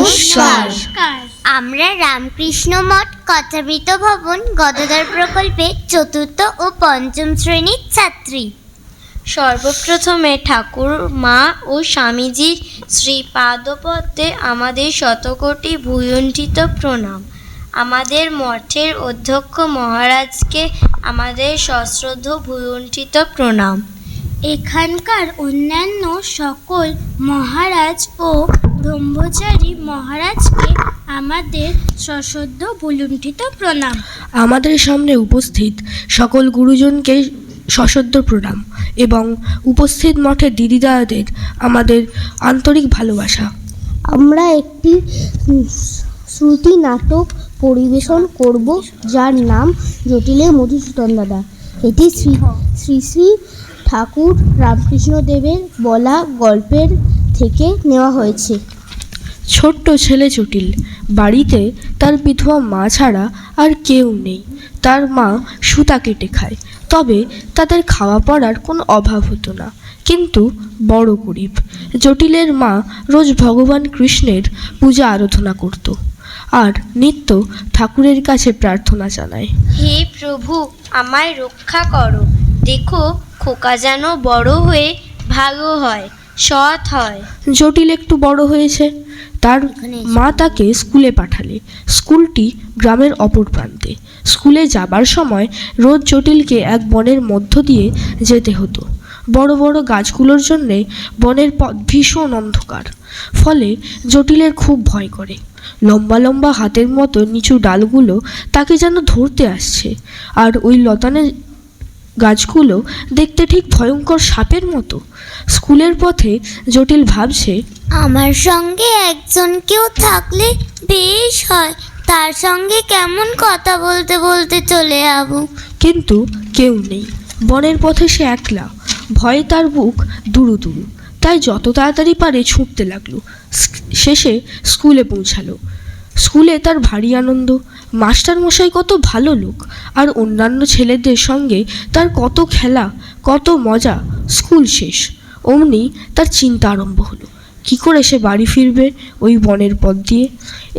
নমস্কার। আমরা রামকৃষ্ণ মঠ কথামৃত ভবন গদাধর প্রকল্পে চতুর্থ ও পঞ্চম শ্রেণীর ছাত্রী। সর্বপ্রথমে ঠাকুর মা ও স্বামীজির শ্রীপাদপদ্মে আমাদের শতকোটি ভূয়ণ্ঠিত প্রণাম। আমাদের মঠের অধ্যক্ষ মহারাজকে আমাদের সশ্রদ্ধ ভূয়ণ্ঠিত প্রণাম। এখানকার অন্যান্য সকল মহারাজ ও ব্রহ্মচারী মহারাজকে আমাদের সশ্রদ্ধ ভূলুণ্ঠিত প্রণাম। আমাদের সামনে উপস্থিত সকল গুরুজনকে সশ্রদ্ধ প্রণাম এবং উপস্থিত মঠের দিদিদাদের আমাদের আন্তরিক ভালোবাসা। আমরা একটি শ্রুতি নাটক পরিবেশন করব, যার নাম জটিলের মধুসূদন দাদা। এটি শ্রী শ্রী ঠাকুর রামকৃষ্ণদেবের বলা গল্পের থেকে নেওয়া হয়েছে। ছোট্ট ছেলে জটিল, বাড়িতে তার বিধবা মা ছাড়া আর কেউ নেই। তার মা সুতা কেটে খায়, তবে তাদের খাওয়া পড়ার কোনো অভাব হতো না। কিন্তু বড় গরিব। জটিলের মা রোজ ভগবান কৃষ্ণের পূজা আরাধনা করত আর নিত্য ঠাকুরের কাছে প্রার্থনা জানায়, হে প্রভু, আমায় রক্ষা করো। দেখো খোকা যেন বড় হয়ে ভালো হয়, সৎ হয়। জটিল একটু বড় হয়েছে। তার মা তাকে স্কুলে পাঠালে। স্কুলটি গ্রামের অপর প্রান্তে। স্কুলে যাবার সময় রোজ জটিলকে এক বনের মধ্য দিয়ে যেতে হতো। বড় বড় গাছগুলোর জন্যে বনের পথ ভীষণ অন্ধকার, ফলে জটিলের খুব ভয় করে। লম্বা লম্বা হাতের মতো নিচু ডালগুলো তাকে যেন ধরতে আসছে, আর ওই লতানের গাছগুলো দেখতে ঠিক ভয়ঙ্কর সাপের মতো। স্কুলের পথে জটিল ভাবছে, আমার সঙ্গে একজন কেউ থাকলে বেশ হয়, তার সঙ্গে কেমন কথা বলতে বলতে চলে যাব। কিন্তু কেউ নেই। বনের পথে সে একলা। ভয়ে তার বুক দুরু দুরু, তাই যত তাড়াতাড়ি পারে ছুটতে লাগলো। শেষে স্কুলে পৌঁছালো। স্কুলে তার ভারী আনন্দ। মাস্টারমশাই কত ভালো লোক, আর অন্যান্য ছেলেদের সঙ্গে তার কত খেলা, কত মজা। স্কুল শেষ। অমনি তার চিন্তা আরম্ভ হলো, কি করে সে বাড়ি ফিরবে ওই বনের পথ দিয়ে।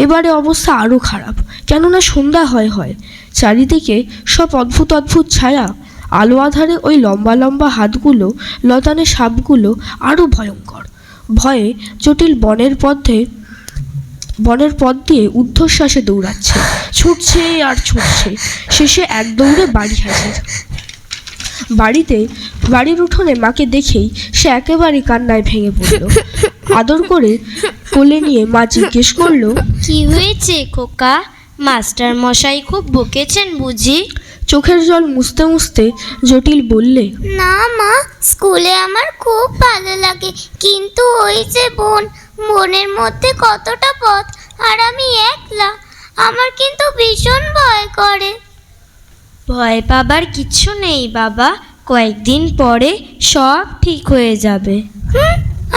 এবারে অবস্থা আরও খারাপ, কেননা সন্ধ্যা হয়। চারিদিকে সব অদ্ভুত অদ্ভুত ছায়া। আলো আধারে ওই লম্বা লম্বা হাতগুলো, লতানে সাপগুলো আরও ভয়ঙ্কর। ভয়ে জটিল বনের পথ দিয়ে ঊর্ধ্বশ্বাসে দৌড়াচ্ছে, ছুটছে আর ছুটছে। শেষে এক দৌড়ে বাড়ি হাজির। বাড়ির উঠোনে মাকে দেখেই সে একেবারে কান্নায় ভেঙে পড়ল। আদর করে কোলে নিয়ে মা জিজ্ঞেস করলো, কি হয়েছে খোকা? মাস্টার মশাই খুব বকেছেন বুঝি? চোখের জল মুছতে মুছতে জটিল বললে, না মা, স্কুলে আমার খুব ভালো লাগে, কিন্তু ওই যে বনের মধ্যে কতটা পথ, আর আমি একলা, আমার কিন্তু ভীষণ ভয় করে। ভয় পাবার কিছু নেই বাবা, কয়েকদিন পরে সব ঠিক হয়ে যাবে।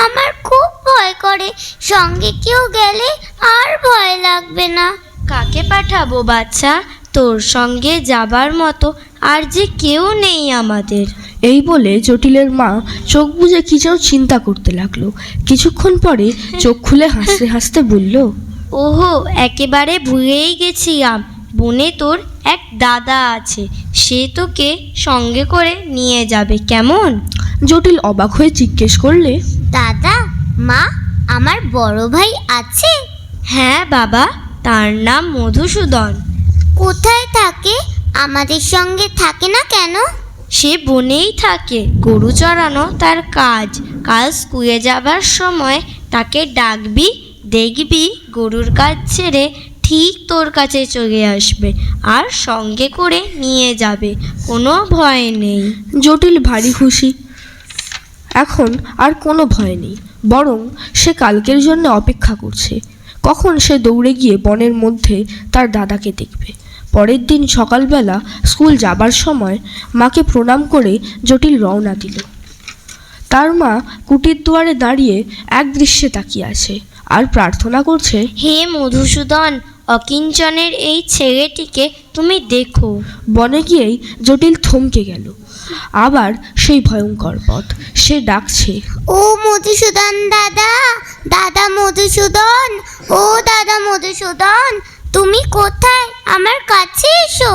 আমার খুব ভয় করে, সঙ্গে কেউ গেলে আর ভয় লাগবে না। কাকে পাঠাবো বাচ্চা? তোর সঙ্গে যাবার মতো আর যে কেউ নেই আমাদের। এই বলে জটিলের মা চোখ বুজে কি যেন চিন্তা করতে লাগলো। কিছুক্ষণ পরে চোখ খুলে হাসতে হাসতে বলল, ওহো, একেবারে ভুলেই গেছিলাম, বনে তোর এক দাদা আছে, সে তোকে সঙ্গে করে নিয়ে যাবে, কেমন? জটিল অবাক হয়ে জিজ্ঞেস করলে, দাদা? মা, আমার বড় ভাই আছে? হ্যাঁ বাবা, তার নাম মধুসূদন। কোথায় থাকে? আমাদের সঙ্গে থাকে না কেন? সে বনেই থাকে, গরু চড়ানো তার কাজ। কাল স্কুলে যাবার সময় তাকে ডাকবি, দেখবি গরুর কাজ ছেড়ে ঠিক তোর কাছে চলে আসবে আর সঙ্গে করে নিয়ে যাবে, কোনো ভয় নেই। জটিল ভারী খুশি। এখন আর কোনো ভয় নেই, বরং সে কালকের জন্য অপেক্ষা করছে, কখন সে দৌড়ে গিয়ে বনের মধ্যে তার দাদাকে দেখবে। পরের দিন সকালবেলা স্কুল যাবার সময় মাকে প্রণাম করে জটিল রওনা দিল। তার মা কুটির দুয়ারে দাঁড়িয়ে এক দৃশ্যে তাকিয়ে আছে আর প্রার্থনা করছে, হে মধুসূদন, অকিঞ্চনের এই ছেলেটিকে তুমি দেখো। বনে গিয়েই জটিল থমকে গেল। আবার সেই ভয়ঙ্কর পথ। সে ডাকছে, ও মধুসূদন দাদা, দাদা মধুসূদন, ও দাদা। মধুসূদন, তুমি কোথায়? আমার কাছে এসো।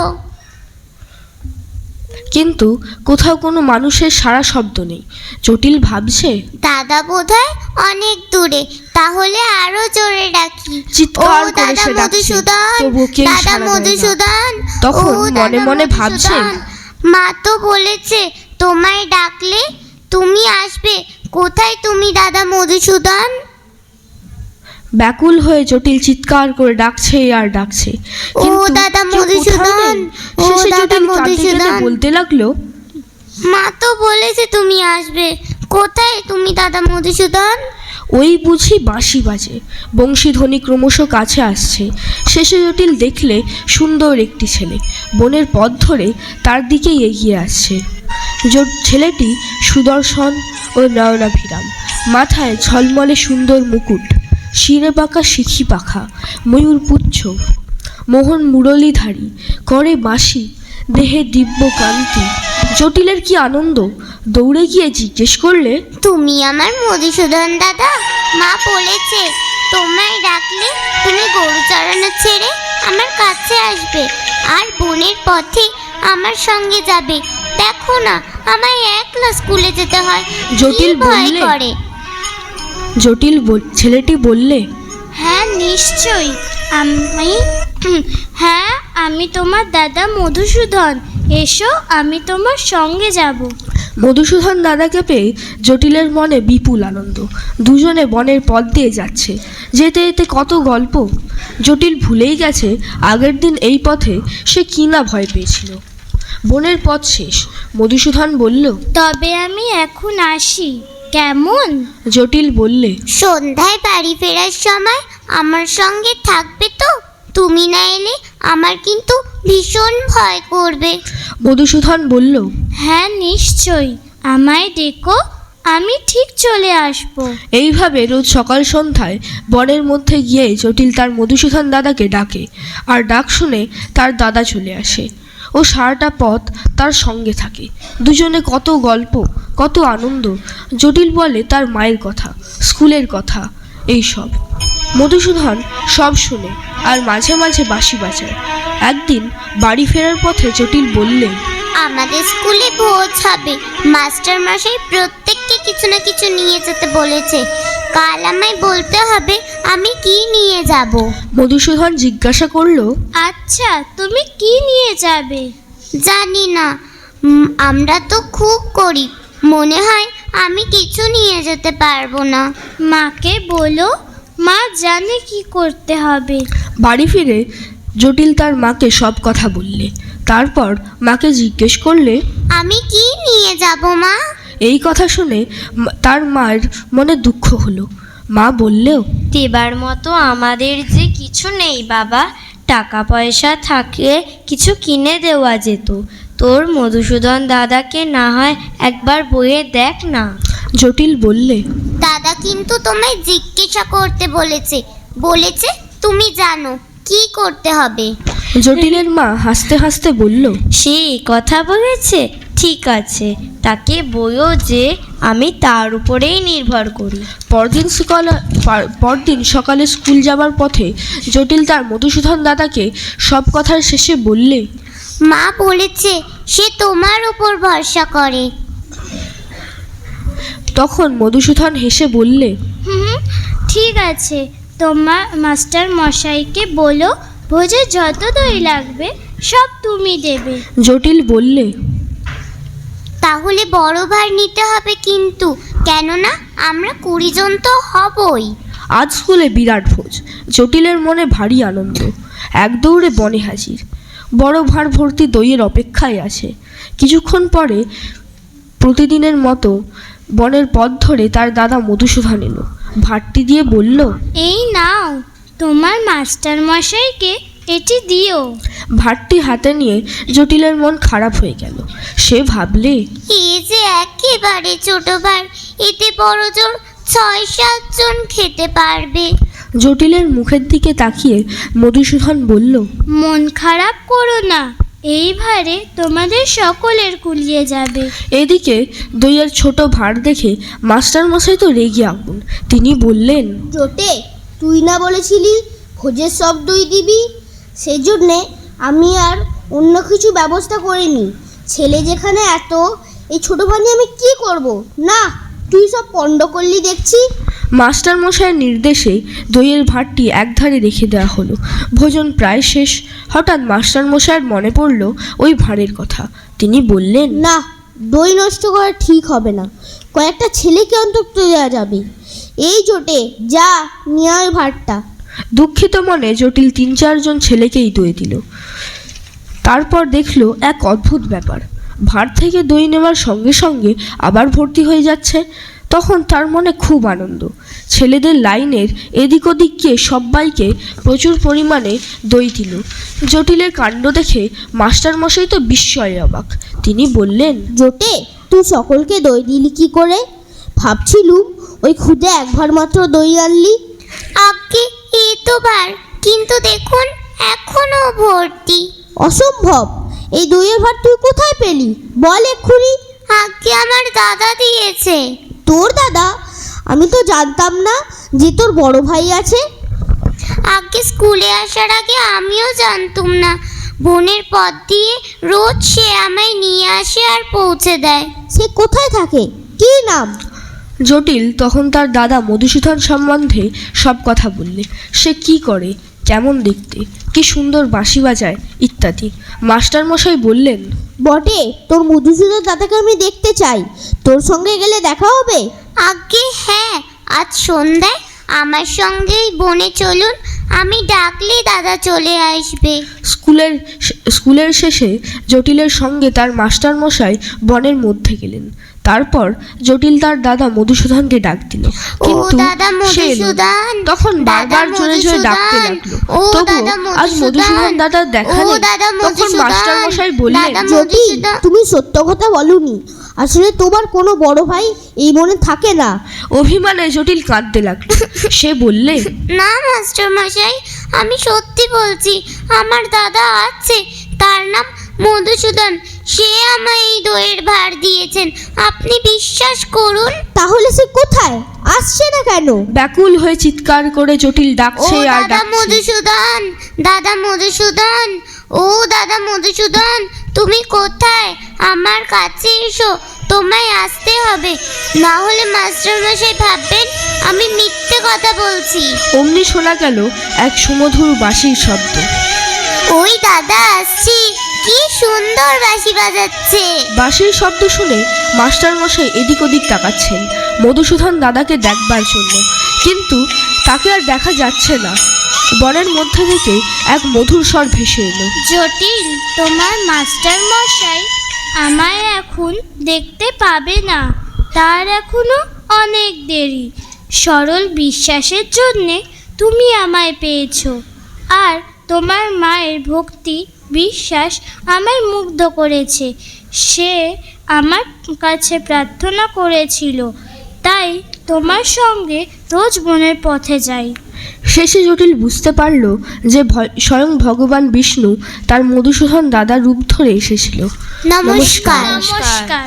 কিন্তু কোথাও কোনো মানুষের সাড়া শব্দ নেই। জটিল ভাবছে, দাদা বোধহয় অনেক দূরে, তাহলে আরো জোরে ডাকি। চিৎকার ও করে দাদা সে ডাকছে, মধুসূদন, তবুও কেউ দাদা সাড়া দেয় না। মধুসূদন। তখন ও মনে দাদা মনে ভাবছে, মধুসূদন, মা তো বলেছে তোমায় ডাকলে তুমি আসবে। কোথায় তুমি দাদা মধুসূদন? ব্যাকুল হয়ে জটিল চিৎকার করে ডাকছে আর ডাকছে, ও কিন্তু দাদা কেউ কোথাও মধুসূদন, নেই। ও শেষে দাদা জটিল কাঁদতে কেঁদে মধুসূদন। বলতে লাগলো, মা তো বলেছে তুমি আসবে। কোথায় তুমি দাদা মধুসূদন? ওই বুঝি বাঁশি বাজে। বংশীধ্বনি ক্রমশ কাছে আসছে। শেষে জটিল দেখলে সুন্দর একটি ছেলে বনের পথ ধরে তার দিকেই এগিয়ে আসছে। ছেলেটি সুদর্শন ও নয়নাভিরাম, মাথায় ঝলমলে সুন্দর মুকুট, শিরে বাঁকা শিখি পাখা, ময়ূর পুচ্ছ, মোহন মুরলীধারী, করে বাঁশি, দেহে দিব্য কান্তি। জটিলের কি আনন্দ! দৌড়ে গিয়ে জিজ্ঞেস করলে, তুমি আমার মধুসূদন দাদা? মা বলেছে তোমায় ডাকলে তুমি গরু চড়ানো ছেড়ে আমার কাছে আসবে আর বনের পথে আমার সঙ্গে যাবে। দেখো না, আমায় একলা স্কুলে যেতে হয়, জটিল কি ভয় বললে? করে। ছেলেটি বললে, হ্যাঁ নিশ্চয়ই, হ্যাঁ আমি তোমার দাদা মধুসূদন। এসো, আমি তোমার সঙ্গে যাব। মধুসূদন দাদাকে পেয়ে জটিলের মনে বিপুল আনন্দ। দুজনে বনের পথ দিয়ে যাচ্ছে। যেতে যেতে কত গল্প। জটিল ভুলেই গেছে আগের দিন এই পথে সে কি না ভয় পেয়েছিল। বনের পথ শেষ। মধুসূদন বলল, তবে আমি এখন আসি, কেমন? জটিল বললে, সন্ধ্যায় বাড়ি ফেরার সময় আমার সঙ্গে থাকবে তো? তুমি না এলে আমার কিন্তু ভীষণ ভয় করবে। মধুসূদন বলল, হ্যাঁ নিশ্চয়ই, আমায় ডেকো, আমি ঠিক চলে আসবো। এইভাবে রোজ সকাল সন্ধ্যায় বনের মধ্যে গিয়ে জটিল তার মধুসূদন দাদাকে ডাকে, আর ডাক শুনে তার দাদা চলে আসে। ও সারাটা পথ তার সঙ্গে থাকে। দুজনে কত গল্প, কত আনন্দ। জটিল বলে তার মায়ের কথা, স্কুলের কথা, এই সব। মধুসূদন সব শুনে আর মাঝে মাঝে বাঁশি বাজায়। একদিন বাড়ি ফেরার পথে জটিল বললে, আমাদের স্কুলে ভোজ হবে। মাস্টার মশাই প্রত্যেককে কিছু না কিছু নিয়ে যেতে বলেছে। কাল আমায় বলতে হবে আমি কি নিয়ে যাব। মধুসূদন জিজ্ঞাসা করলো, আচ্ছা, তুমি কি নিয়ে যাবে? জানি না, আমরা তো খুব গরিব, মনে হয় আমি কিছু নিয়ে যেতে পারবো না। মাকে বলো, মা জানে কি করতে হবে। বাড়ি ফিরে জটিল তার মাকে সব কথা বললে। তারপর মাকে জিজ্ঞেস করলে, আমি কি নিয়ে যাব মা? এই কথা শুনে তার মায়ের মনে দুঃখ হলো। মা বললেও, দেবার মতো আমাদের যে কিছু নেই বাবা, টাকা পয়সা থাকলে কিছু কিনে দেওয়া যেত। তোর মধুসূদন দাদাকে না হয় একবার বইয়ে দেখ না। জটিল বললে, দাদা কিন্তু তোমায় জিজ্ঞাসা করতে বলেছে তুমি জানো কি করতে হবে। জটিলের মা হাসতে হাসতে বলল, সেই কথা বলেছে, ঠিক আছে, তাকে বইও যে আমি তার উপরেই নির্ভর করি। পরদিন সকালে স্কুল যাবার পথে জটিল তার মধুসূদন দাদাকে সব কথার শেষে বললে, মা বলেছে সে তোমার উপর ভরসা করে। তখন মধুসূদন হেসে বললে, ঠিক আছে, তোমার মাস্টার মশাইকে বলো ভোজে যত দই লাগবে সব তুমি দেবে। জটিল বললে, তাহলে বড় ভার নিতে হবে কিন্তু, কেননা আমরা 20 জন তো হবই। আজ স্কুলে বিরাট ভোজ। জটিলের মনে ভারী আনন্দ। এক দৌড়ে বনে হাজির। বড় ভাঁড় ভর্তি দইয়ের অপেক্ষায় আছে। কিছুক্ষণ পরে প্রতিদিনের মতো বনের পথ ধরে তার দাদা মধুসূদন এলো। ভাঁড়টি দিয়ে বলল, এই নাও, তোমার মাস্টার মশাইকে এটি দিও। ভাঁড়টি হাতে নিয়ে জটিলের মন খারাপ হয়ে গেল। সে ভাবলে, এই যে একেবারে ছোট ভার, এতে বড় জোর 6-7 জন খেতে পারবে। জটিলের মুখের দিকে তাকিয়ে মধুসূদন বলল, মন খারাপ করো না, এই ভারে তোমাদের সকলের কুলিয়ে যাবে। এদিকে দইয়ের ছোট ভাঁড় দেখে মাস্টার মশাই তো রেগে আগুন। তিনি বললেন, জোটে, তুই না বলেছিলি ভোজের সব দই দিবি, সেই জন্যে আমি আর অন্য কিছু ব্যবস্থা করিনি। ছেলে যেখানে এত, এই ছোটো ভানি আমি কি করব? না, তুই সব পণ্ড করলি দেখছি। মাস্টার মশাইয়ের নির্দেশে দইয়ের ভাঁড়টি একধারে রেখে দেওয়া হলো। ভোজন প্রায় শেষ। হঠাৎ মাস্টার মশাইয়ের মনে পড়ল ওই ভাঁড়ের কথা। তিনি বললেন, না, দই নষ্ট করা ঠিক হবে না, কয়েকটা ছেলেকে অন্তত দেওয়া যাবে। এই জোটে যা নিয়ে আয় ভাতটা। দুঃখিত মনে জটিল 3-4 ছেলেকেই দই দিল। তারপর দেখলো এক অদ্ভুত ব্যাপার, ভাঁড় থেকে দই নেওয়ার সঙ্গে সঙ্গে আবার ভর্তি হয়ে যাচ্ছে। তখন তার মনে খুব আনন্দ। ছেলেদের লাইনের এদিক ওদিক গিয়ে সবাইকে প্রচুর পরিমাণে দই দিল। জটিলের কাণ্ড দেখে মাস্টারমশাই তো বিস্ময়ে অবাক। তিনি বললেন, জোটে, তুই সকলকে দই দিলি কি করে? ভাবছিলুম ওই খুদে একবার মাত্র দই আনলি। আগে এই তো বার, কিন্তু দেখুন এখনো ভর্তি। অসম্ভব! এই দইয়ের ভাত তুই কোথায় পেলি? বল এক্ষুনি। আগে আমার দাদা দিয়েছে। তোর দাদা? আমি তো জানতাম না যে তোর বড় ভাই আছে। আগে স্কুলে আসার আগে আমিও জানতুম না। বোনের পথ দিয়ে রোজ সে আমায় নিয়ে আসে আর পৌঁছে দেয়। সে কোথায় থাকে? কি নাম? জটিল তখন তার দাদা মধুসূদন সম্বন্ধে সব কথা বললে। সে কি করে, কেমন দেখতে, কি সুন্দর বাঁশি বাজায় ইত্যাদি। মাস্টারমশাই বললেন, বটে, তোর মধুসূদন দাদাকে আমি দেখতে চাই। তোর সঙ্গে গেলে দেখা হবে? আগে হ্যাঁ, আজ সন্ধ্যায় আমার সঙ্গেই বনে চলুন, আমি ডাকলে দাদা চলে আসবে। স্কুলের শেষে জটিলের সঙ্গে তার মাস্টারমশাই বনের মধ্যে গেলেন। তারপর জটিল তার দাদা মধুসূদনকে ডাক দিল, কিন্তু দাদা সে এলো না। মধুসূদন, তখন বারবার জোরে জোরে ডাকতে লাগলো, তবু আজ মধুসূদন দাদার দেখা নেই। তখন মাস্টারমশাই বললেন, জটিল, তুমি সত্য কথা বলনি। আসলে তোমার কোনো বড় ভাই এই বনে থাকে না। অভিমানে জটিল কাঁদতে লাগলো। সে বললে, না মাস্টার মশাই, আমি সত্যি বলছি, আমার দাদা আছে, তার নাম মধুসূদন। সে আমায় এই দইয়ের ভার দিয়েছেন, আপনি বিশ্বাস করুন। তাহলে সে কোথায়? আসছে না কেন? ব্যাকুল হয়ে চিৎকার করে জটিল ও ডাকছে আর দাদা ডাকছে। মধুসূদন, দাদা মধুসূদন, ও দাদা মধুসূদন, তুমি কোথায়? আমার কাছে এসো, তোমায় আসতে হবে, না হলে মাস্টারমশাই ভাববেন আমি মিথ্যে কথা বলছি। অমনি শোনা গেল এক সুমধুর বাঁশির শব্দ। ওই দাদা আসছি, কি সুন্দর বাঁশি বাজাচ্ছে। বাঁশির শব্দ শুনে মাস্টারমশাই এদিক ওদিক তাকাচ্ছেন মধুসূদন দাদাকে দেখবার জন্য, কিন্তু তাকে আর দেখা যাচ্ছে না। বনের মধ্যে থেকে এক মধুর স্বর ভেসে এলো। জটিল, তোমার মাস্টার মশাই আমায় এখন দেখতে পাবে না, তার এখনো অনেক দেরি। সরল বিশ্বাসের জন্যে তুমি আমায় পেয়েছো, আর তোমার মায়ের ভক্তি বিশ্বাস আমায় মুগ্ধ করেছে। সে আমার কাছে প্রার্থনা করেছিল, তাই তোমার সঙ্গে রোজ বনের পথে যাই। শেষে জটিল বুঝতে পারল যে স্বয়ং ভগবান বিষ্ণু তার মধুসূদন দাদার রূপ ধরে এসেছিল। নমস্কার। নমস্কার।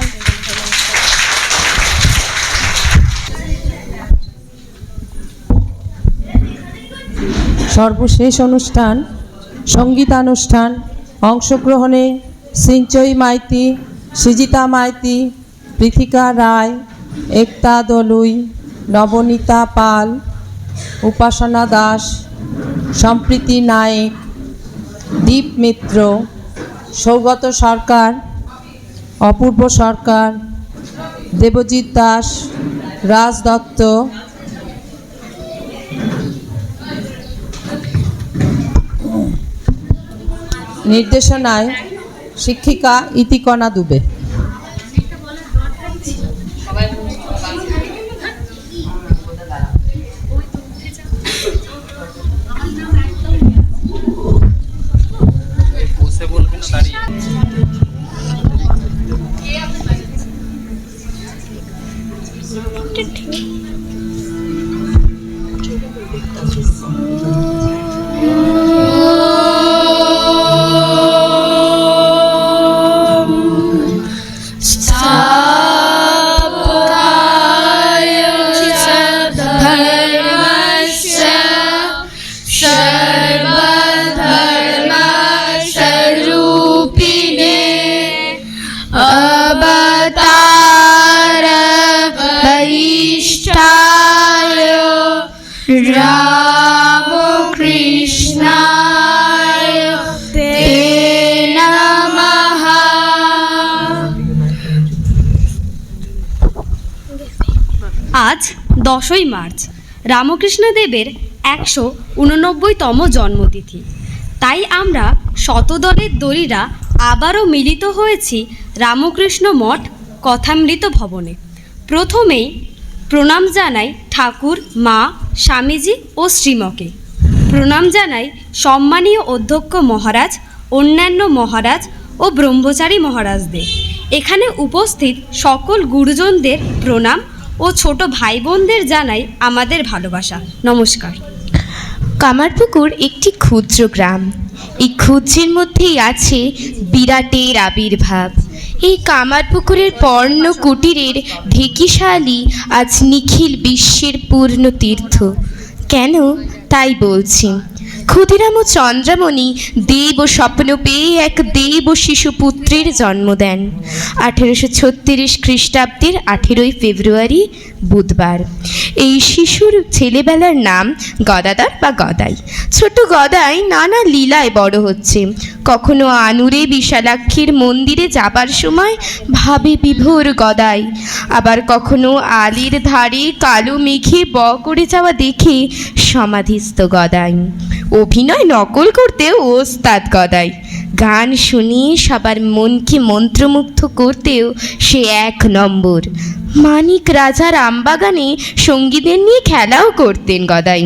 সর্বশেষ অনুষ্ঠান সঙ্গীতানুষ্ঠান। অংশগ্রহণে সিঞ্চয়ী মাইতি, সৃজিতা মাইতি, পৃথিকা রায়, একতা দলুই, নবনীতা পাল, উপাসনা দাস, সম্প্রীতি নায়েক, দীপ মিত্র, সৌগত সরকার, অপূর্ব সরকার, দেবজিৎ দাস, রাজ দত্ত। নির্দেশনায় শিক্ষিকা ইতিকণা দুবে। রামকৃষ্ণায় তে নমঃ। আজ 10ই মার্চ, রামকৃষ্ণদেবের 189তম জন্মতিথি। তাই আমরা শতদলের দলীরা আবারও মিলিত হয়েছি রামকৃষ্ণ মঠ কথামৃত ভবনে। প্রথমেই প্রণাম জানাই ঠাকুর, মা, স্বামীজি ও শ্রীমকে। প্রণাম জানাই সম্মানীয় অধ্যক্ষ মহারাজ, অন্যান্য মহারাজ ও ব্রহ্মচারী মহারাজদের। এখানে উপস্থিত সকল গুরুজনদের প্রণাম ও ছোট ভাই বোনদের জানাই আমাদের ভালোবাসা। নমস্কার। কামারপুকুর একটি ক্ষুদ্র গ্রাম। এই ক্ষুদ্রের মধ্যেই আছে বিরাটের আবির্ভাব। এই কামারপুকুরের পর্ণ কুটিরের ঢেকিশালী আজ নিখিল বিশ্বের পূর্ণ তীর্থ। কেন তাই বলছি। ক্ষুদিরাম ও চন্দ্রামণি দেব স্বপ্ন পেয়ে এক দেব শিশু পুত্রের জন্ম দেন 1836 খ্রিস্টাব্দের 18ই ফেব্রুয়ারি বুধবার। এই শিশুর ছেলেবেলার নাম গদাধর বা গদাই। ছোট গদাই নানা লীলায় বড় হচ্ছে। কখনো আনুরে বিশালাক্ষীর মন্দিরে যাবার সময় ভাবে বিভোর গদাই, আবার কখনো আলির ধারে কালো মেঘে ব করে যাওয়া দেখে সমাধিস্থ গদাই। অভিনয় নকল করতেও ওস্তাদ গদাই। গান শুনিয়ে সবার মনকে মন্ত্রমুগ্ধ করতেও সে 1 নম্বর। মানিক রাজার আমবাগানে সঙ্গীদের নিয়ে খেলাও করতেন গদাই।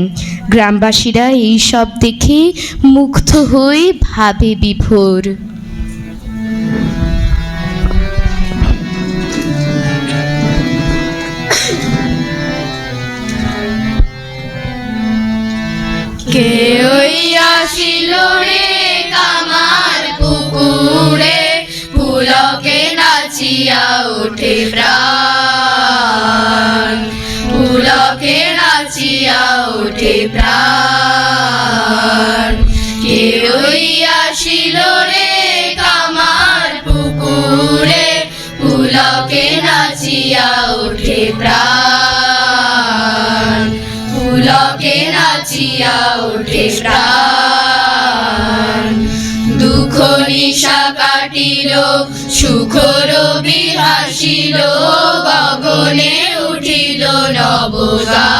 গ্রামবাসীরা এই সব দেখে মুগ্ধ হয়ে ভাবে বিভোর। কে ওই আসিল রে কামার পুকুরে, পুলকে নাচিয়া ওঠে প্রাণ, পুলকে নাচিয়া ওঠে প্রাণ। কে ওই আসিল রে কামার পুকুরে, পুলকে নাচিয়া ওঠে প্রাণ, পুলকে নাচিয়া ওঠে প্রাণ। দুঃখ নিশা কাটিল, সুখ রবি হাসিল, গগনে উঠিল নবগান।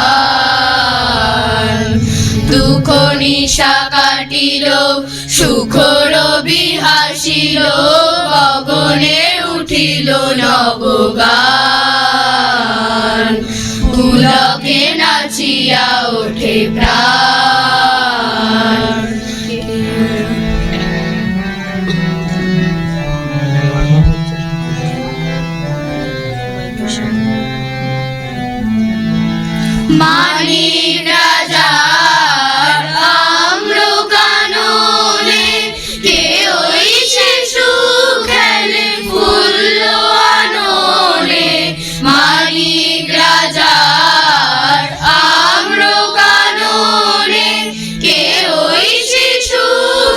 দুঃখ নিশা কাটিল, সুখ রবি হাসিল, গগনে উঠিল নবগান। পুলকে নাচিয়া ওঠে প্রাণ। মানিক রাজার আম্র কাননে, কে ওই শিশু খেলে ফুল্ল আননে। মানিক রাজার আম্র কাননে, কে ওই শিশু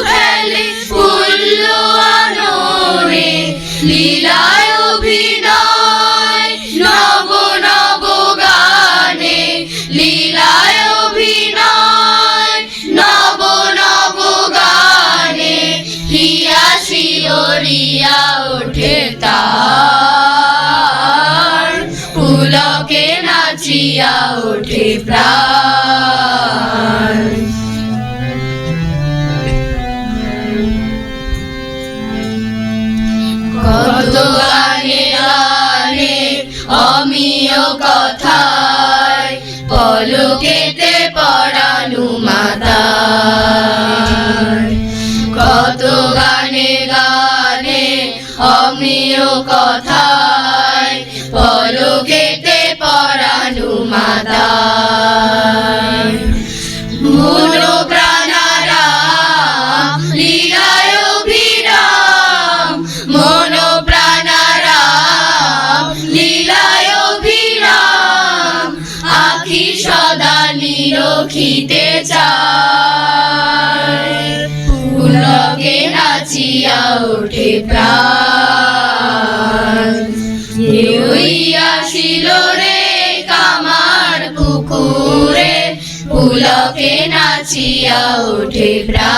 খেলে ফুল্ল আননে। লীলায় অভিনয় নব নব গানে, লীলায় অভিনয় নব নব গানে। হিয়া শিহরিয়া ওঠে তার, পুলকে নাচিয়া ওঠে প্রাণ। কত গানে গানে অমিয় কথায়, পলকেতে পরানু মাতায়। কত গানে গানে অমিয় কথায়, পলকেতে পরানু মাতায়। মন প্রাণারাম লীলায় অভিরাম, মন প্রাণারাম লীলায় অভিরাম। আখি সদা নিরখিতে চায়, পুলকে নাচিয়া ওঠে প্রাণ। কে ওই আসিল রে কামার পুকুরে, নাচিয়া ওঠে প্রাণ।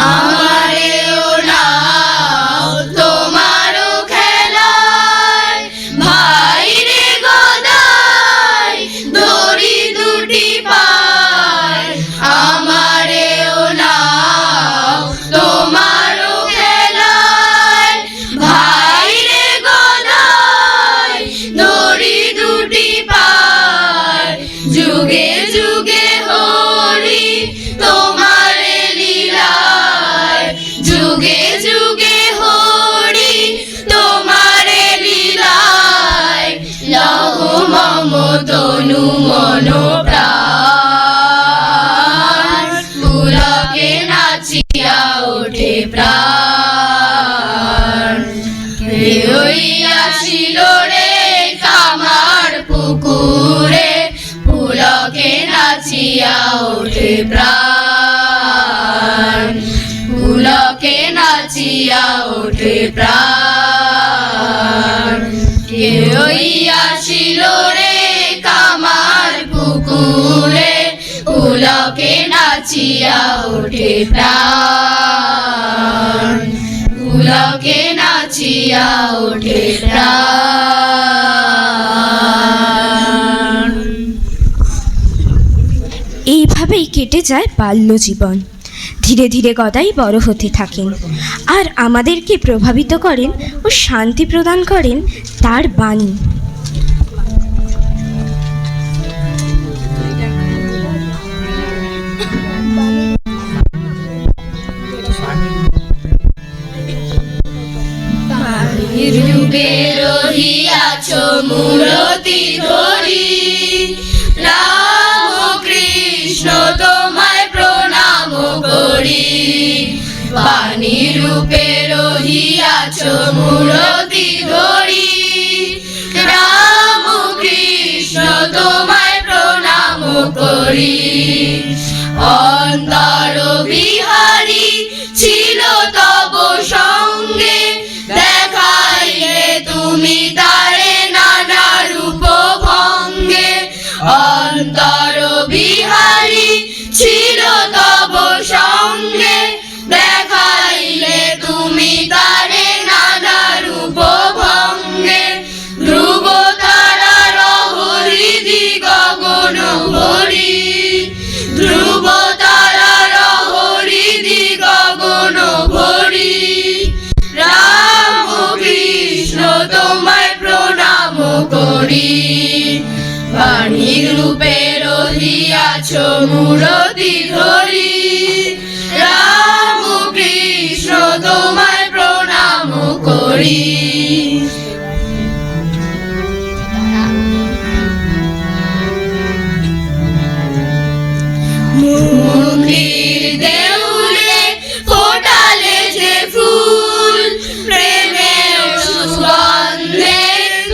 আমারেও নাও তোমারও খেলায়, ভাই রে গদাই দড়ি দুটি পায়। আমারেও নাও তোমারও খেলায়, ভাই রে গদাই দড়ি দুটি পায়। যুগে যুগে হরি তোমারে লীলায়, যুগে যুগে হরি তোমারে লীলায়। লহ মম তনু মন প্রাণ, পুলকে নাচিয়া ওঠে প্রাণ। কেউই আসিল রে কামার পুকুরে, পুলকে নাচিয়া ওঠে প্রাণ। পুলকে নাচিয়া ওঠে প্রাণ। কেউই আসিল রে কামার পুকুরে, পুলকে নাচিয়া ওঠে প্রাণ। পুলকে নাচিয়া ওঠে প্রাণ। এইভাবেই কেটে যায় বাল্য জীবন। ধীরে ধীরে গদাই বড় হতে থাকেন, আর আমাদেরকে প্রভাবিত করেন ও শান্তি প্রদান করেন তার বাণী। রূপে রহিয়াছ মূরতি ধরি, রাম কৃষ্ণ তোমায় প্রণাম করি। বাণী রূপে রহিয়াছ মূরতি ধরি, রাম কৃষ্ণ তোমায় প্রণাম করি। অন্তর বিহারী ছিল তব সঙ্গে, দেখাইলে তুমি তারে নানা রূপ ভঙ্গে। অন্তর বিহারী ছিল তব সঙ্গে, দেখাইলে তুমি তারে নানা রূপ ভঙ্গে। ধ্রুব তারার হরিদি গগন ভরি, ধ্রুব তারার হরিদি গগন ভরি। রাম কৃষ্ণ তোমায় প্রণাম করি। বাণীর রূপে রহিয়াছ মূরতি ধরি, রাম কৃষ্ণ তোমায় প্রণাম করি। মুক্তির দেউলে ফোটালে যে ফুল, প্রেমের সুগন্ধে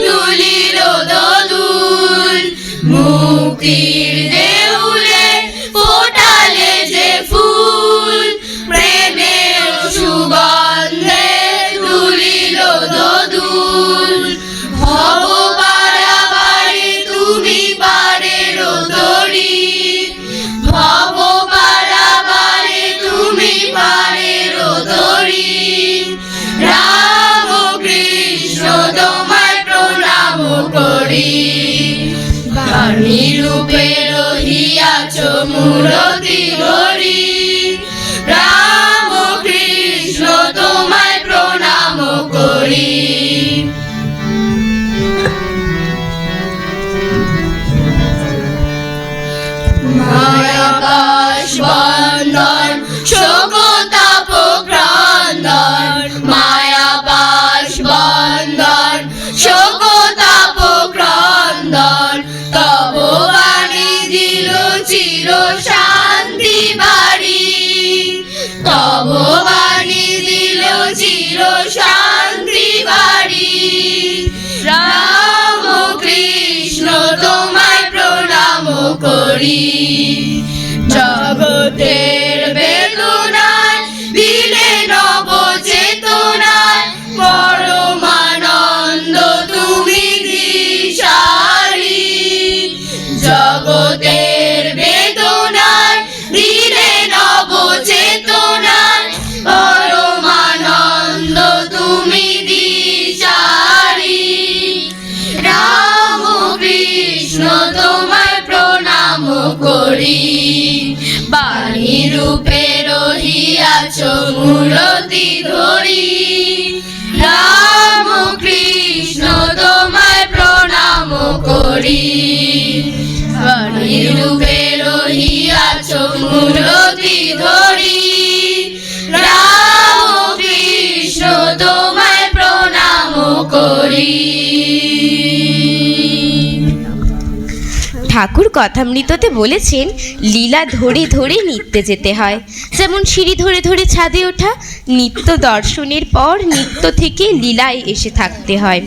দুলিল দোদুল। মুক্তির দেউলে ফোটালে যে ফুল, প্রেমের সুগন্ধে দুলিল দোদুল। ভব বাড়াবাড়ি তুমি পারের তরি, ভব বাড়াবাড়ি তুমি পারের তরি। রাম কৃষ্ণ তোমায় প্রণাম করি। বাণী রূপে রহিয়াছ মূরতি ধরি, রাম কৃষ্ণ তোমায় প্রণাম করি। মায়াকাশ বন্দন শোকতাপ ক্রন্দন, মায়াপাশ বন্দন শোকতাপ ক্রন্দন। তব বাণী দিল চির শান্তি বাড়ি, তব বাণী দিল চির শান্তি বাড়ি। রাম কৃষ্ণ তোমায় প্রণাম করি। জগতের বেদনায় দিলে নব চেতনায়, পরমানন্দ করি। বাণী রূপে রহিয়াছ মূরতি ধরি, রাম কৃষ্ণ তোমায় প্রণাম করি। বাণী রূপে রহিয়াছ মূরতি ধরি, রাম কৃষ্ণ তোমায় প্রণাম করি। ঠাকুর কথামৃততে বলেছেন লীলা ধরে ধরে নিত্যে যেতে হয়। যেমন সিঁড়ি ধরে ধরে ছাদে ওঠা, নিত্য দর্শনের পর নিত্য থেকে লীলায় এসে থাকতে হয়।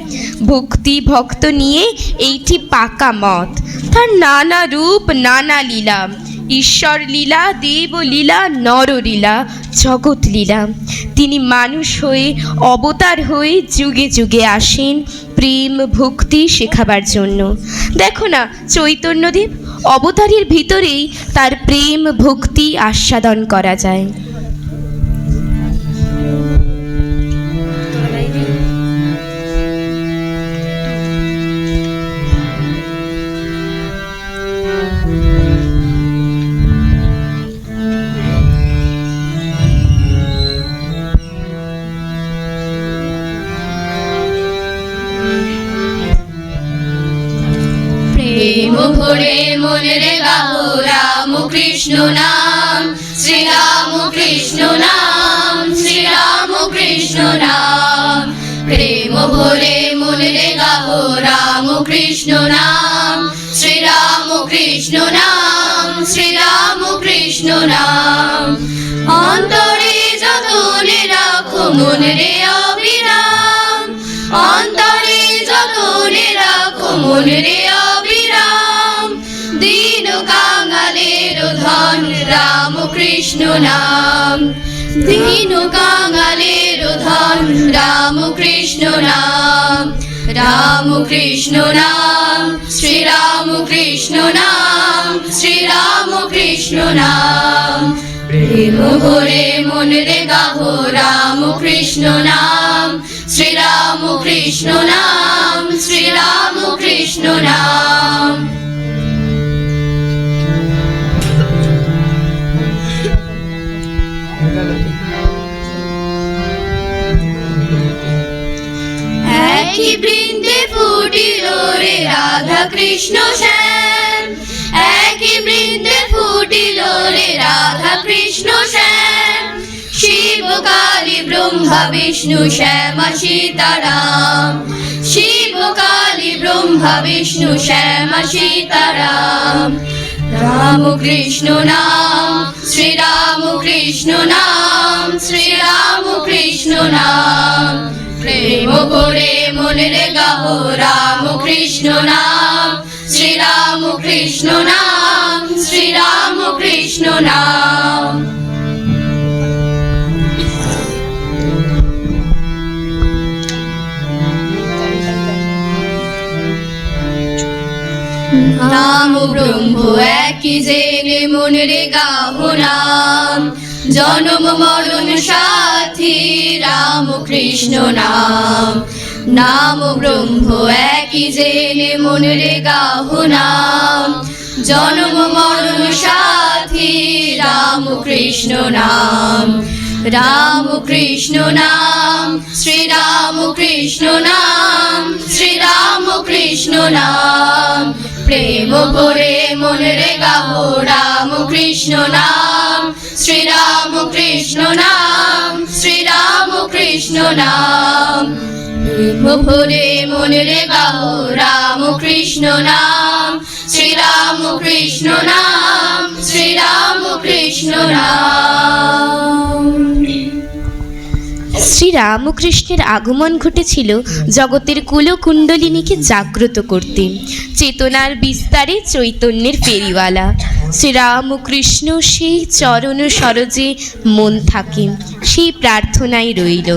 ভক্তি ভক্ত নিয়ে এইটি পাকা মত। তার নানা রূপ নানা লীলা, ঈশ্বর লীলা, দেব লীলা, নরলীলা, জগৎ লীলা। তিনি মানুষ হয়ে অবতার হয়ে যুগে যুগে আসেন প্রেম ভক্তি শেখাবার জন্য। দেখো না চৈতন্যদেব, অবতারের ভিতরেই তার প্রেম ভক্তি আস্বাদন করা যায়। প্রেম ভরে মনে গাও রাম কৃষ্ণ নাম, শ্রীরাম কৃষ্ণ নাম, শ্রীরাম কৃষ্ণ নাম। প্রেম ভরে মনে গাও রাম কৃষ্ণ নাম, শ্রীরাম কৃষ্ণ নাম, শ্রীরাম কৃষ্ণ নাম। অন্তরে যতনে রাখো মনে রে অবিরাম, অন্তরে যতনে রাখো মনে রে অবিরাম। দীন কাঙালের ধন রাম কৃষ্ণ নাম, দীন কাঙালের ধন রাম কৃষ্ণ নাম। রাম কৃষ্ণ নাম, শ্রীরাম কৃষ্ণ নাম, শ্রীরাম কৃষ্ণ নাম। প্রেম ভরে মনে রে গাও রাম কৃষ্ণ নাম, শ্রীরাম কৃষ্ণ নাম, শ্রীরাম কৃষ্ণ নাম। একই বৃন্দে ফুটিল রে রাধা কৃষ্ণ শ্যাম, একই বৃন্দে ফুটিল রে রাধা কৃষ্ণ শ্যাম। শিব কালী ব্রহ্মা বিষ্ণু শ্যামা সীতারাম, শিব কালী ব্রহ্মা বিষ্ণু শ্যামা সীতারাম। রাম কৃষ্ণ নাম, শ্রীরাম কৃষ্ণ নাম, শ্রীরাম কৃষ্ণ নাম। প্রেম ভরে মনে রে গাও রাম কৃষ্ণ নাম, শ্রীরাম কৃষ্ণ নাম, শ্রীরাম কৃষ্ণ নাম। নাম ব্রহ্ম একই জেনে মনে রে গাও নাম, জনম মরণ সাথী রাম কৃষ্ণ নাম। নাম ব্রহ্ম একই জেনে মনে রে গাও নাম, জনম মরণ সাথী রাম কৃষ্ণ নাম। রাম কৃষ্ণ নাম, শ্রীরাম কৃষ্ণ নাম, শ্রীরাম কৃষ্ণ নাম। প্রেম ভরে মনে রে গাও রাম কৃষ্ণ নাম, শ্রীরাম কৃষ্ণ নাম, শ্রীরাম কৃষ্ণ নাম। প্রেম ভরে মনে রে গাও রাম কৃষ্ণ নাম, শ্রীরাম কৃষ্ণ নাম, শ্রীরাম কৃষ্ণ নাম। শ্রীরামকৃষ্ণের আগমন ঘটেছিল জগতের কুলকুণ্ডলিনীকে জাগ্রত করতে, চেতনার বিস্তারে চৈতন্যের ফেরিওয়ালা। শ্রীরামকৃষ্ণ সেই চরণ সরোজে মন থাকে, সেই প্রার্থনাই রইল।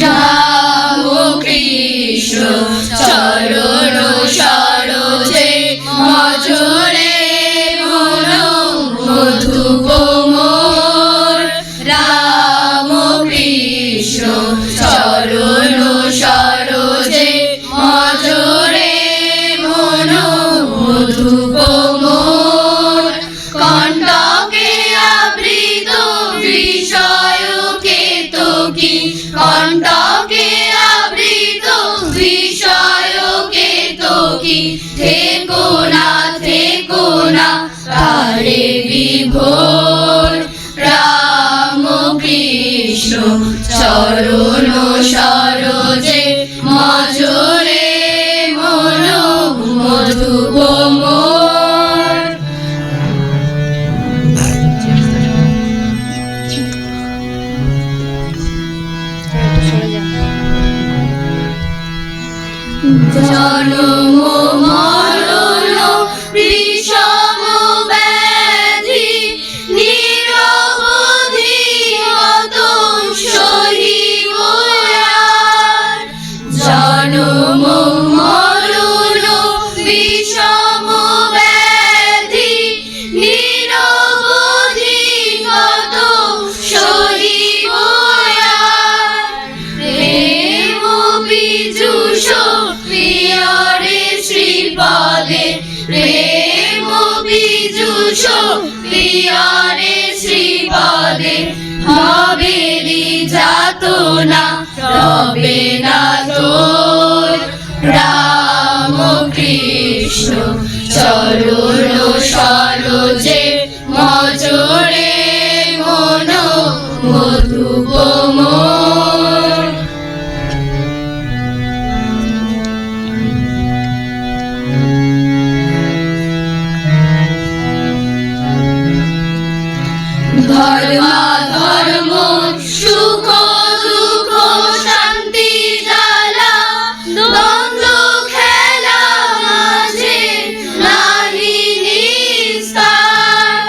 রাম কৃষ্ণ চরণ সরোজে মজরে মন মধুপ মোর, রাম চরণ সরোজে মজুরে মন মধুপ মোর। জনম মরণ বিষম ব্যাধি নিরবধি কত সহিব আর। জনম মরণ বিষম ব্যাধি নিরবধি কত সহিব আর। প্রেম বিজুষ প্রিয়রে শ্রীপদে, প্রেম বিজুষ প্রিয়রে শ্রীপদে, হবেরি যাতনা রবে না তোর। রাম কৃষ্ণ চরণ সরোজে মজরে মন মধুপ মোর। ধর্মা ধর্ম সুখ দুঃখ শান্তি জ্বালা দ্বন্দ্ব খেলা মাঝে নাহি নিস্তার।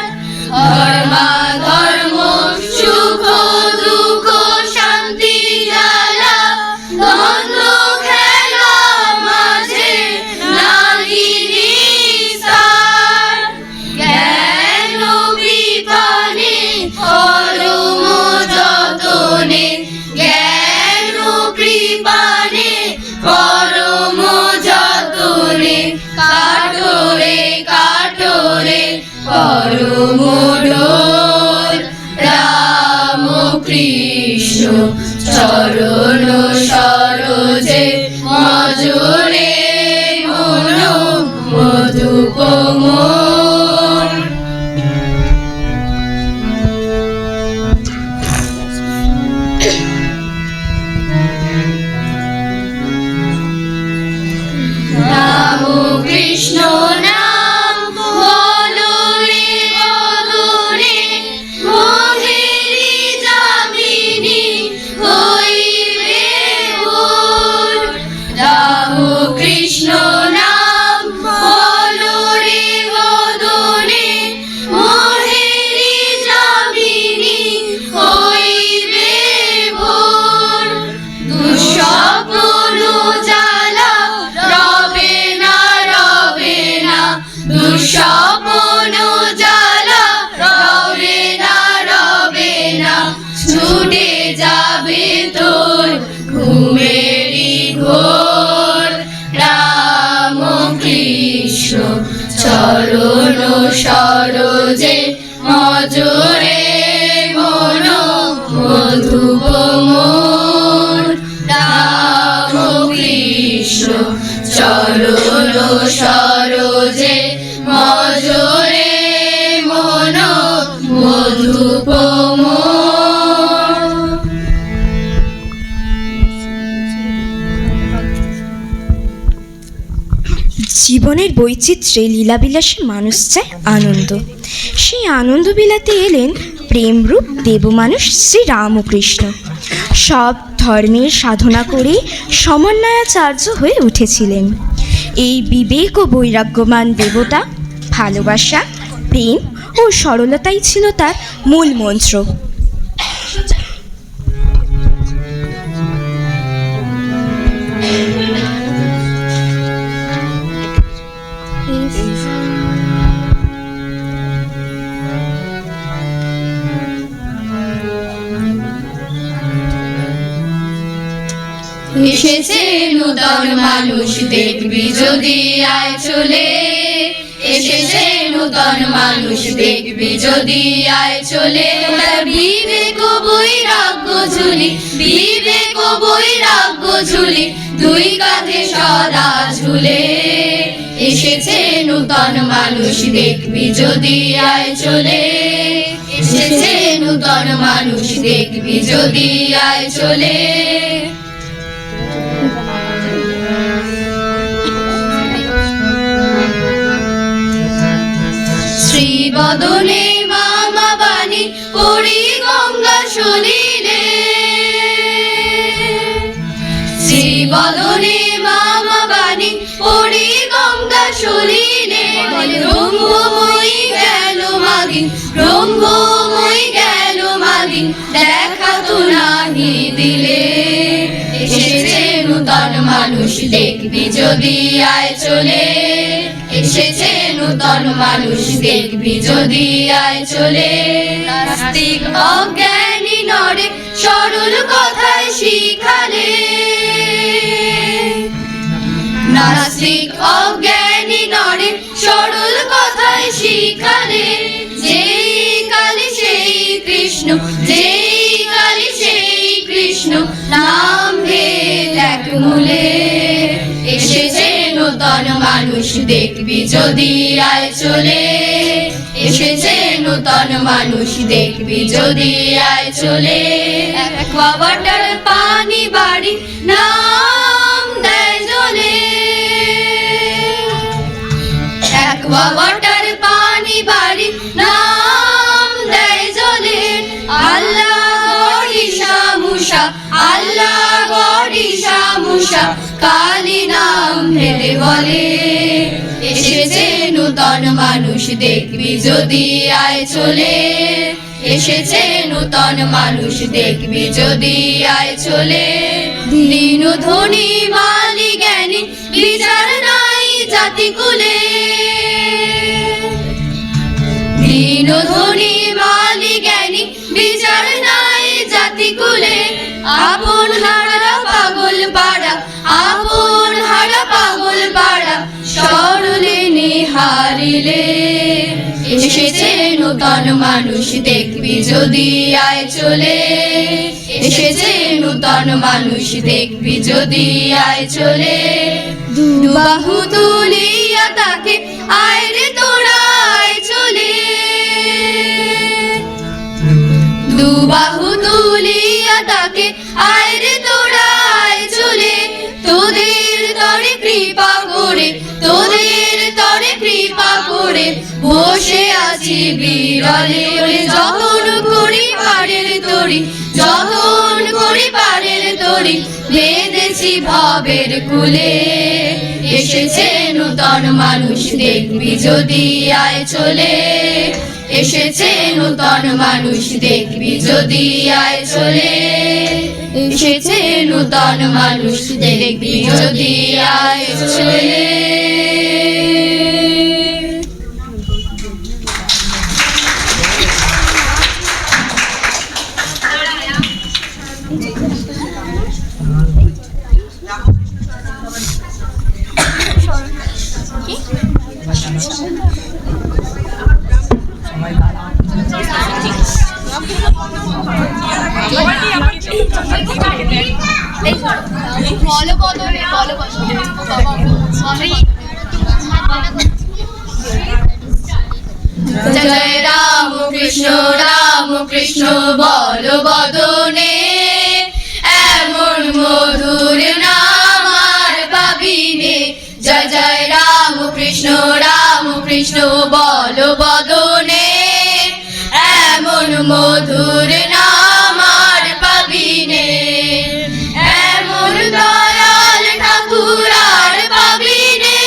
ধর্মা ধর্ম সুখ দুঃখ শান্তি জ্বালা দ্বন্দ্ব খেলা মাঝে নাহি নিস্তার। জ্ঞান বিপানে পরম যতনে, জ্ঞান কৃপানে পরম যতনে, কাটরে কাটরে পরম ডোর। রাম কৃষ্ণ চরণ সরোজে মজরে মন মধুপ মোর। রাম কৃষ্ণ নাম বলো রে বদনে, মোহেরি যামিনী হইবে ভোর। রাম কৃষ্ণ নাম বলো রে বদনে, মোহেরি যামিনী হইবে ভোর। দুঃস্বপ্ন জ্বালা রবে না রবে না, দুঃস্বপ্ন জ্বালা রবে না রবে না। ছুটে যাবে তোর ঘুমেরি ঘোর। রাম কৃষ্ণ চরণ সরোজে মজরে মন মধুপ মোর। রাম কৃষ্ণ চরণ সরোজে মজরে মন মধুপ মোর। জীবনের বৈচিত্র্যে লীলাবিলাসে মানুষ চায় আনন্দ। সেই আনন্দ বিলাতে এলেন প্রেমরূপ দেবমানুষ শ্রী রামকৃষ্ণ। সব ধর্মের সাধনা করে সমন্বয়াচার্য হয়ে উঠেছিলেন। এই বিবেক ও বৈরাগ্যমান দেবতা ভালোবাসা, প্রেম ও সরলতাই ছিল তার মূল মন্ত্র। এসেছে নূতন মানুষ দেখবি যদি আয় চলে, এসেছে নূতন মানুষ দেখবি যদি আয় চলে। তার বিবেক ও বৈরাগ্য ঝুলি, বিবেক ও বৈরাগ্য ঝুলি দুই কাঁধে সদা ঝুলে। এসেছে নূতন মানুষ দেখবি যদি আয় চলে, এসেছে নূতন মানুষ দেখবি যদি আয় চলে। শ্রীবদনে মামা বাণী পড়ি গঙ্গা সলিলে, শ্রীবদনে মামা বাণী পড়ি গঙ্গা সলিলে। ব্রহ্মময়ী গেল মাগিন, ব্রহ্মময়ী গেল মাগিন, দেখা তো নাহি দিলে। এসেছে নূতন মানুষ দেখবি যদি আয় চলে, এসেছে নূতন মানুষ দেখবি যদি আয় চলে। নাস্তিক অজ্ঞানী নরে সরল কথায় শিখালে, নাস্তিক অজ্ঞানী নরে সরল কথায় শিখালে। যেই কালী সেই কৃষ্ণ, যেই কালী সেই কৃষ্ণ, নাম ভেদ এক মূলে। এসেছে নূতন মানুষ দেখবি যদি আয় চলে, এসেছে নূতন মানুষ দেখবি যদি আয় চলে। একবাটার পানি বাড়ি নাম দেয় জলে, একবাটার পানি বাড়ি নাম দেয় জলে। আল্লাহ গরিষা মুষা, আল্লাহ গরিষা মুষা, কালী নাম ভেদে বলে। এসেছে নূতন মানুষ দেখবি যদি আয় চলে, এসেছে নূতন মানুষ দেখবি যদি আয় চলে। দীন ধনী মালি জ্ঞানী বিচার নাই জাতি কুলে, দীন ধনী মালি জ্ঞানী বিচার নাই জাতি কুলে। আপন হারা পাগল পাড়া, আপন হারা পাগল পাড়া, সরলে নিহারিলে। এসেছে নূতন মানুষ দেখবি যদি আয় চলে, এসেছে নূতন মানুষ দেখবি যদি আয় চলে। দুবাহু তুলিয়া তাকে আয় রে তোরা আয় চলে, দুবাহু তুলিয়া তাকে আয় রে তোরা আয় চলে। তোদের তরে কৃপা করে, তোদের তরে কৃপা করে, বসে আছি বিরলে। যতন করি পারের তরি, যতন করি পারের তরি, বেঁধেছি ভবের কুলে। এসেছে নূতন মানুষ দেখবি যদি আয় চলে, এসেছে নূতন মানুষ দেখবি যদি আয় চলে। এসেছে নূতন মানুষ দেখবি যদি আয় চলে। জয় রাম কৃষ্ণ রাম কৃষ্ণ বল বদনে, এমন মধুর নাম আর পাবিনে। জয় জয় রাম কৃষ্ণ বল বদনে, এমন মধুর নাম আর পাবিনে। এমন দয়াল ঠাকুর আর পাবিনে,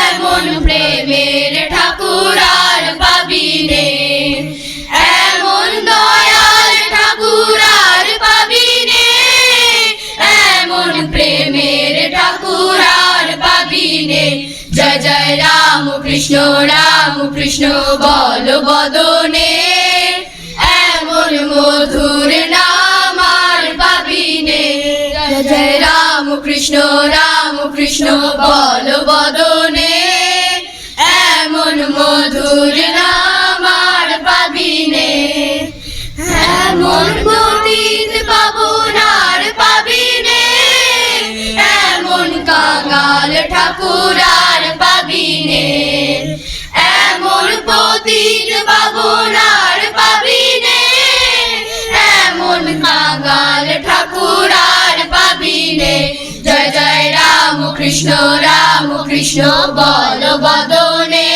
এমন প্রেমের ঠাকুর আর পাবিনে। এমন দয়াল ঠাকুর আর পাবিনে, এমন প্রেমের ঠাকুর আর পাবিনে। জয় জয় রাম কৃষ্ণ বল বদনে, এমন মধুর নাম আর পাবিনে। জয় জয় রাম কৃষ্ণ বল বদনে, এমন মধুর নাম আর পাবিনে। এমন পতিত পাবন আর পাবিনে, এমন কাঙাল ঠাকুর আর পাবিনে। এমন পতিত পাবন আর পাবিনে, বল বদনে,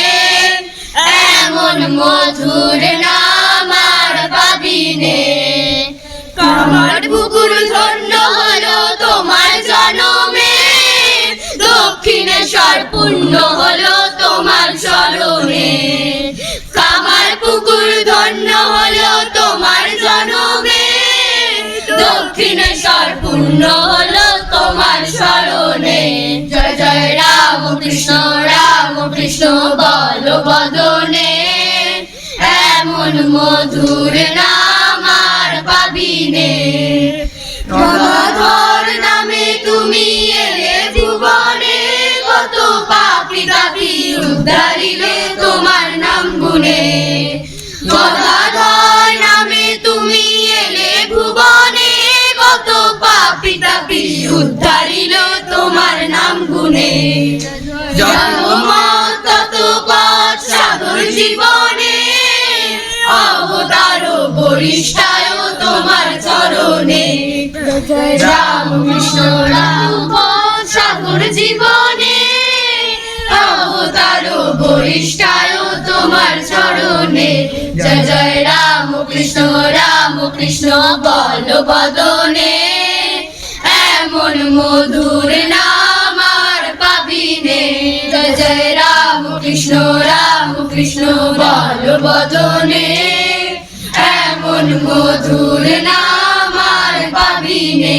এমন মধুর নাম আর পাবিনে। কামারপুকুর ধন্য হলো তোমার জনমে, দক্ষিণেশ্বর পুণ্য হলো তোমার চরণে। কামারপুকুর ধন্য হলো তোমার জনমে, দক্ষিণেশ্বর পুণ্য হলো তোমার শরণে। জয় জয় রাম কৃষ্ণ বল বদনে, এমন মধুর নাম আর পাবিনে। গদাধর নামে তুমি এলে ভুবনে, কত পাপী তাপী উদ্ধারিলে তোমার নাম গুনে। গদাধর নামে তুমি এলে ভুবনে, কত পাপী তাপী উদ্ধারিল তোমার নাম গুনে। জন্মমত তত পথ সাগর জীবনে, অবতার বরিষ্ঠায় তোমার চরণে। রাম কৃষ্ণ পথ সাগর জীবনে, অবতার বরিষ্ঠায় তোমার চরণে। জয় জয় রাম কৃষ্ণ বল বদনে, এমন মধুর নাম আর পাবিনে। জয় জয় রাম কৃষ্ণ বল বদনে, এমন মধুর নাম আর পাবিনে।